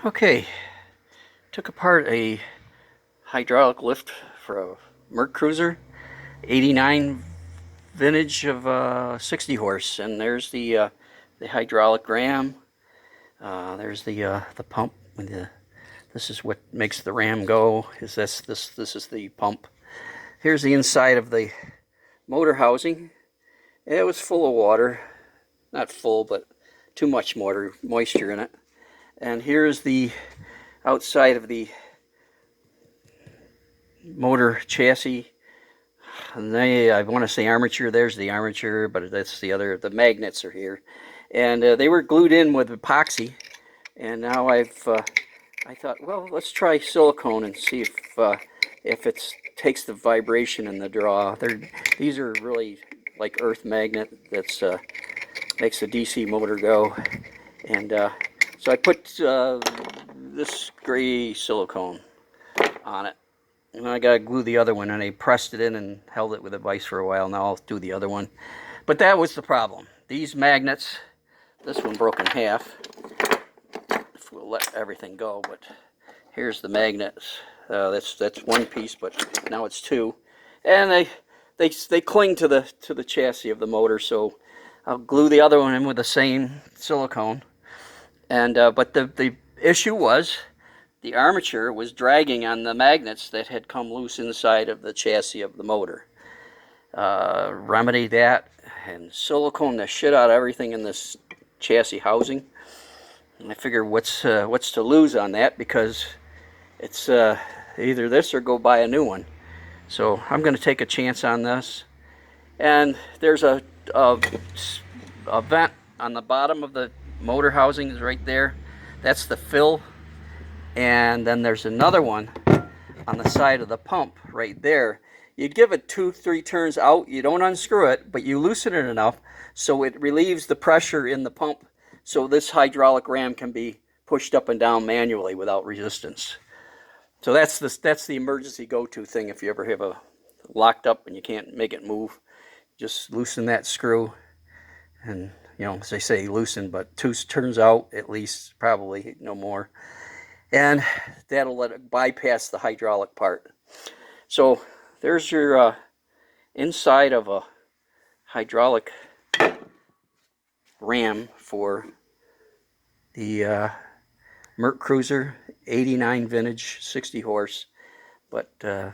Okay, took apart a hydraulic lift for a Merc Cruiser, 89 vintage of 60 horse, and there's the hydraulic ram. There's the pump. This is what makes the ram go. This is the pump. Here's the inside of the motor housing. It was full of water, not full, but too much moisture in it. And here's the outside of the motor chassis. And I want to say armature. There's the armature, but that's the other. The magnets are here, and they were glued in with epoxy. And now I thought, well, let's try silicone and see if it takes the vibration and the draw. These are really like earth magnet. That's makes the DC motor go. And so I put this gray silicone on it. And I gotta glue the other one, and I pressed it in and held it with a vise for a while. Now I'll do the other one. But that was the problem. These magnets, this one broke in half. If we'll let everything go, but here's the magnets. That's one piece, but now it's two, and they cling to the chassis of the motor. So I'll glue the other one in with the same silicone. And but the issue was, the armature was dragging on the magnets that had come loose inside of the chassis of the motor. Remedy that and silicone the shit out of everything in this chassis housing. And I figure what's to lose on that, because it's either this or go buy a new one. So I'm going to take a chance on this. And there's a vent on the bottom of the motor housing is right there. That's the fill. And then there's another one on the side of the pump right there. You give it 2-3 turns out. You don't unscrew it, but you loosen it enough so it relieves the pressure in the pump, so this hydraulic ram can be pushed up and down manually without resistance. So that's the emergency go-to thing if you ever have a locked up and you can't make it move. Just loosen that screw, and as they say, loosen, but 2 turns out at least, probably no more. And that'll let it bypass the hydraulic part. So there's your inside of a hydraulic ram for the Merc Cruiser, 89 vintage, 60 horse. But the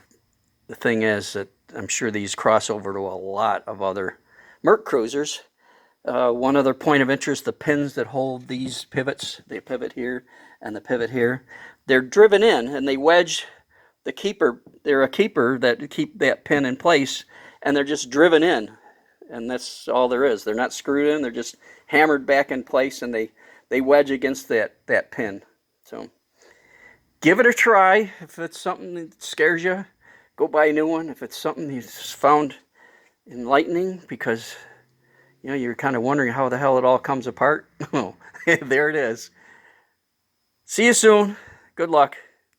thing is that I'm sure these cross over to a lot of other Merc Cruisers. One other point of interest, the pins that hold these pivots, the pivot here and the pivot here, they're driven in and they wedge the keeper. They're a keeper that keep that pin in place, and they're just driven in, and that's all there is. They're not screwed in, they're just hammered back in place, and they wedge against that pin. So give it a try. If it's something that scares you, go buy a new one. If it's something you found enlightening because you're kind of wondering how the hell it all comes apart, oh, there it is. See you soon. Good luck.